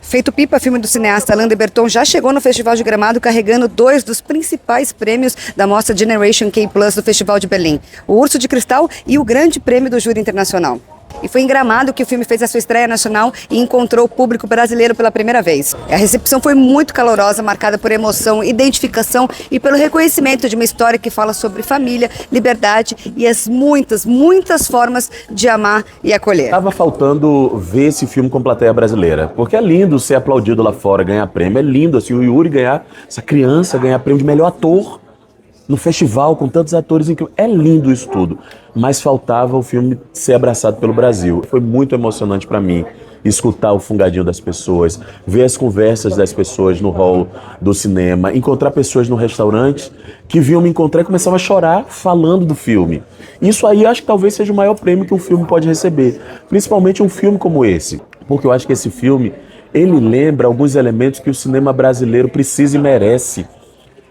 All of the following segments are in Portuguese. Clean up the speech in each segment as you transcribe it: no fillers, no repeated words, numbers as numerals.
Feito Pipa, filme do cineasta Alain de Botton, já chegou no Festival de Gramado carregando 2 dos principais prêmios da mostra Generation K Plus do Festival de Berlim, o Urso de Cristal e o Grande Prêmio do Júri Internacional. E foi em Gramado que o filme fez a sua estreia nacional e encontrou o público brasileiro pela primeira vez. A recepção foi muito calorosa, marcada por emoção, identificação e pelo reconhecimento de uma história que fala sobre família, liberdade e as muitas formas de amar e acolher. Estava faltando ver esse filme com plateia brasileira, porque é lindo ser aplaudido lá fora, ganhar prêmio, é lindo assim, o Yuri ganhar, essa criança ganhar prêmio de melhor ator no festival, com tantos atores incríveis. É lindo isso tudo, mas faltava o filme ser abraçado pelo Brasil. Foi muito emocionante para mim escutar o fungadinho das pessoas, ver as conversas das pessoas no hall do cinema, encontrar pessoas no restaurante que vinham me encontrar e começavam a chorar falando do filme. Isso aí acho que talvez seja o maior prêmio que um filme pode receber, principalmente um filme como esse, porque eu acho que esse filme, ele lembra alguns elementos que o cinema brasileiro precisa e merece.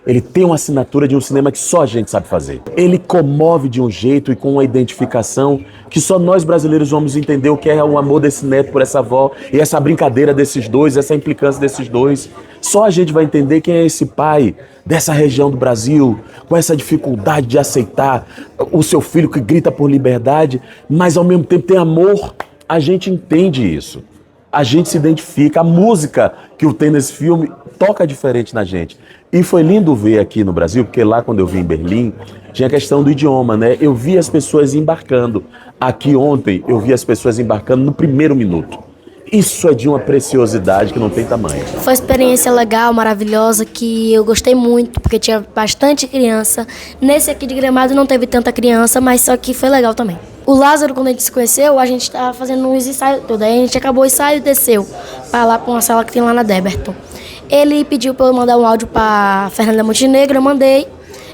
Ele tem uma assinatura de um cinema que só a gente sabe fazer. Ele comove de um jeito e com uma identificação que só nós brasileiros vamos entender o que é o amor desse neto por essa avó e essa brincadeira desses dois, essa implicância desses dois. Só a gente vai entender quem é esse pai dessa região do Brasil, com essa dificuldade de aceitar o seu filho que grita por liberdade, mas ao mesmo tempo tem amor. A gente entende isso. A gente se identifica. A música que tem nesse filme toca diferente na gente. E foi lindo ver aqui no Brasil, porque lá quando eu vim em Berlim, tinha a questão do idioma, né? Eu vi as pessoas embarcando. Aqui ontem, eu vi as pessoas embarcando no primeiro minuto. Isso é de uma preciosidade que não tem tamanho. Foi uma experiência legal, maravilhosa, que eu gostei muito, porque tinha bastante criança. Nesse aqui de Gramado não teve tanta criança, mas só que foi legal também. O Lázaro, quando a gente se conheceu, a gente estava fazendo uns ensaios todos. Aí a gente acabou o ensaio e desceu para lá, para uma sala que tem lá na Deberton. Ele pediu para eu mandar um áudio para Fernanda Montenegro, eu mandei.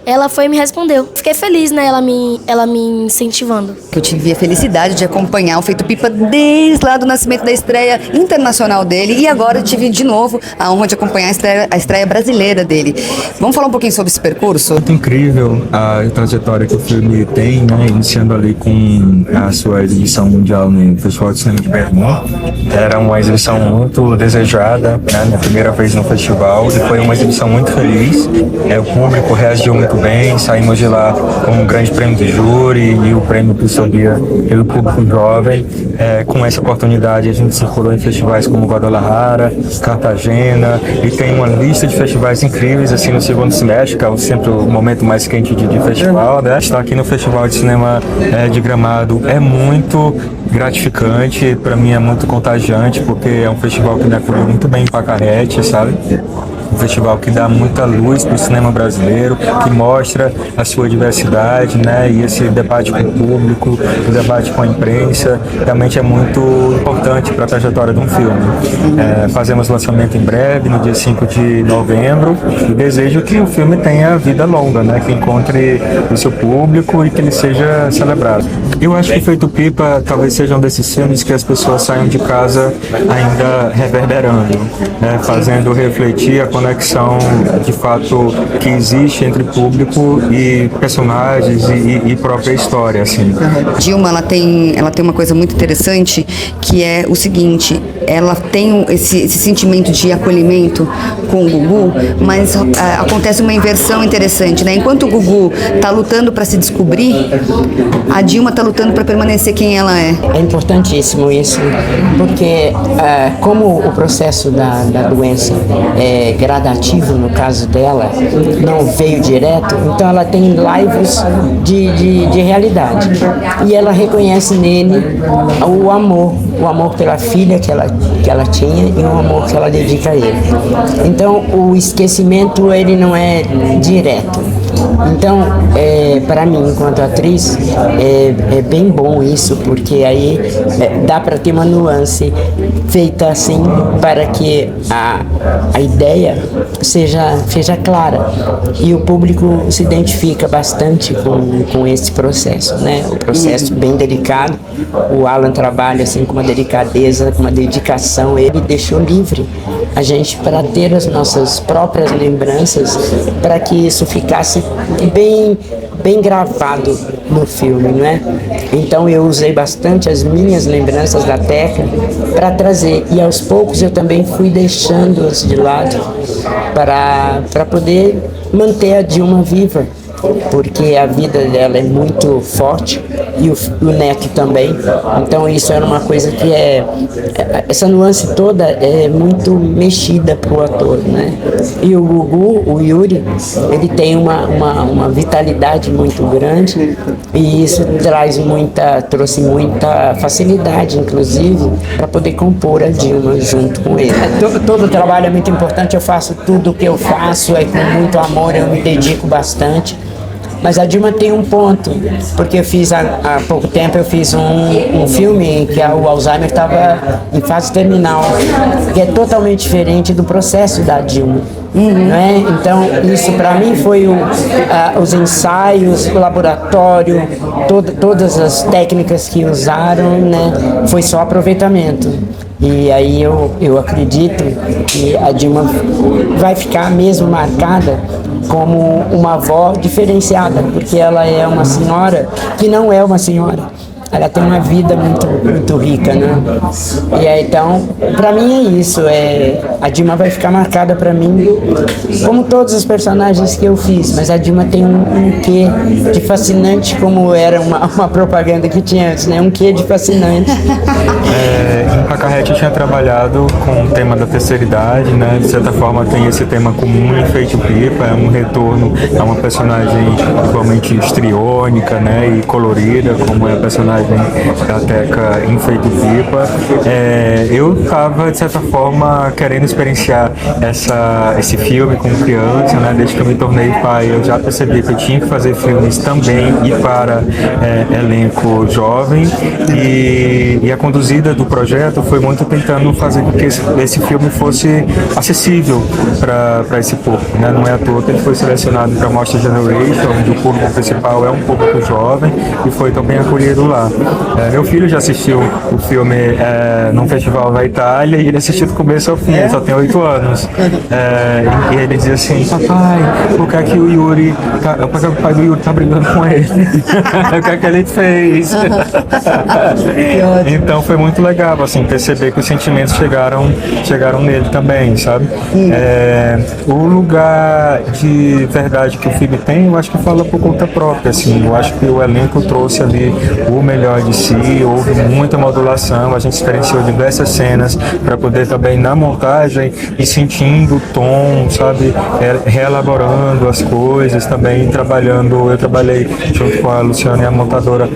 Ela foi e me respondeu. Fiquei feliz, né? Ela me incentivando. Eu tive a felicidade de acompanhar o Feito Pipa desde lá do nascimento da estreia internacional dele e agora tive de novo a honra de acompanhar a estreia brasileira dele. Vamos falar um pouquinho sobre esse percurso? Muito incrível a trajetória que o filme tem, né? Iniciando ali com a sua exibição mundial no Festival de Cinema de Berlim. Era uma exibição muito desejada, né? Minha primeira vez no festival, e foi uma exibição muito feliz. O público reagiu muito bem, saímos de lá com um grande prêmio de júri e o prêmio Pissovia pelo público jovem. Com essa oportunidade a gente circulou em festivais como Guadalajara, Cartagena, e tem uma lista de festivais incríveis assim no segundo semestre, que é sempre o momento mais quente de festival, né? Estar aqui no Festival de Cinema de Gramado é muito gratificante, para mim é muito contagiante, porque é um festival que me acolheu muito bem em Pacarete, sabe? Um festival que dá muita luz para o cinema brasileiro, que mostra a sua diversidade, né? E esse debate com o público, o debate com a imprensa, realmente é muito importante para a trajetória de um filme. Fazemos lançamento em breve, no dia 5 de novembro, e desejo que o filme tenha vida longa, né? Que encontre o seu público e que ele seja celebrado. Eu acho que Feito Pipa talvez seja um desses filmes que as pessoas saiam de casa ainda reverberando, né? Fazendo refletir a conexão de fato que existe entre público e personagens e própria história, assim. Dilma, ela tem uma coisa muito interessante, que é o seguinte: ela tem esse sentimento de acolhimento com o Gugu, mas acontece uma inversão interessante, né? Enquanto o Gugu está lutando para se descobrir, a Dilma está lutando para permanecer quem ela é. É importantíssimo isso, porque como o processo da doença é gradativo no caso dela, não veio direto, então ela tem laivos de realidade. E ela reconhece nele o amor pela filha que ela tinha e o amor que ela dedica a ele. Então o esquecimento ele não é direto. Então, para mim, enquanto atriz, é bem bom isso, porque aí dá para ter uma nuance feita assim para que a ideia seja clara e o público se identifica bastante com esse processo, né? O processo bem delicado. O Alan trabalha assim com uma delicadeza, com uma dedicação. Ele deixou livre a gente para ter as nossas próprias lembranças, para que isso ficasse bem gravado no filme, não é? Então eu usei bastante as minhas lembranças da Teca para trazer, e aos poucos eu também fui deixando-as de lado para poder manter a Dilma viva, porque a vida dela é muito forte e o neto também. Então isso era uma coisa que essa nuance toda é muito mexida pro ator, né? E o Gugu, o Yuri, ele tem uma vitalidade muito grande, e isso trouxe muita facilidade, inclusive, para poder compor a Dilma junto com ele. Todo o trabalho é muito importante, eu faço tudo o que eu faço, com muito amor, eu me dedico bastante. Mas a Dilma tem um ponto, porque eu fiz há pouco tempo um filme que o Alzheimer estava em fase terminal, que é totalmente diferente do processo da Dilma. Né? Então isso para mim foi os ensaios, o laboratório, todas as técnicas que usaram, né? Foi só aproveitamento. E aí eu acredito que a Dilma vai ficar mesmo marcada como uma avó diferenciada, porque ela é uma senhora que não é uma senhora. Ela tem uma vida muito rica, né? E aí, então, para mim é isso. A Dilma vai ficar marcada para mim, como todos os personagens que eu fiz. Mas a Dilma tem um quê de fascinante, como era uma propaganda que tinha antes, né? Um quê de fascinante. Em Pacarrete eu tinha trabalhado com o tema da terceira idade, né? De certa forma tem esse tema comum em Feito Pipa, é um retorno a uma personagem igualmente histriônica, né? E colorida, como é a personagem da Teca em Feito Pipa. Eu estava, de certa forma, querendo experienciar esse filme com criança, né? Desde que eu me tornei pai, eu já percebi que eu tinha que fazer filmes também e para elenco jovem, e a conduzida do projeto foi muito tentando fazer com que esse filme fosse acessível para esse público, né? Não é à toa que ele foi selecionado para a Mostra Generation, onde o público principal é um público jovem, e foi também acolhido lá. Meu filho já assistiu o filme num festival na Itália, e ele assistiu do começo ao fim, ele só tem 8 anos. E ele dizia assim: papai, por que é que o Yuri, o pai do Yuri tá brigando com ele? O que é que ele fez? Então foi muito legal, assim, perceber que os sentimentos chegaram nele também, sabe? O lugar de verdade que o filme tem, eu acho que fala por conta própria, assim. Eu acho que o elenco trouxe ali o melhor de si, houve muita modulação, a gente experienciou diversas cenas para poder também, na montagem, ir sentindo o tom, sabe? Reelaborando as coisas, também trabalhando. Eu trabalhei junto com a Luciana e a montadora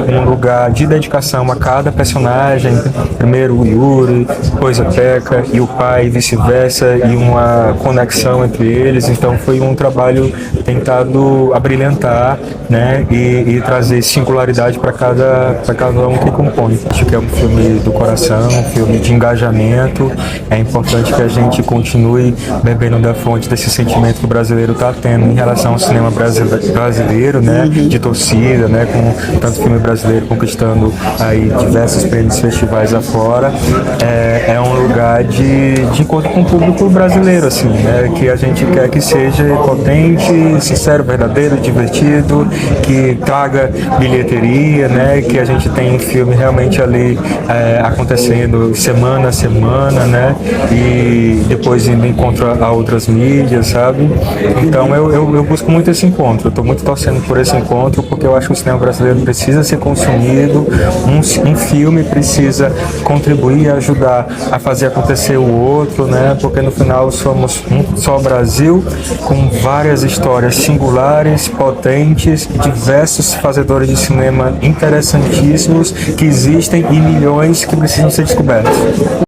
um lugar de dedicação a cada personagem, primeiro o Yuri, depois a Teca e o pai, e vice-versa, e uma conexão entre eles. Então foi um trabalho tentado abrilhantar, né? E trazer singularidade para cada um que compõe. Acho que é um filme do coração, um filme de engajamento. É importante que a gente continue bebendo da fonte desse sentimento que o brasileiro está tendo em relação ao cinema brasileiro, né? De torcida, né? Com tanto filme brasileiro conquistando aí diversos prêmios festivais afora. É um lugar de encontro com o público brasileiro, assim, né? Que a gente quer que seja potente, sincero, verdadeiro, divertido, que traga bilheteria, né? Que a gente tem um filme realmente ali acontecendo semana a semana, né? E depois indo em encontro a outras mídias, sabe? Então eu busco muito esse encontro. Eu estou muito torcendo por esse encontro, porque eu acho que o cinema brasileiro precisa ser consumido, um filme precisa contribuir e ajudar a fazer acontecer o outro, né? Porque no final somos um só Brasil, com várias histórias singulares, potentes, diversos fazedores de cinema interessantíssimos que existem, e milhões que precisam ser descobertos.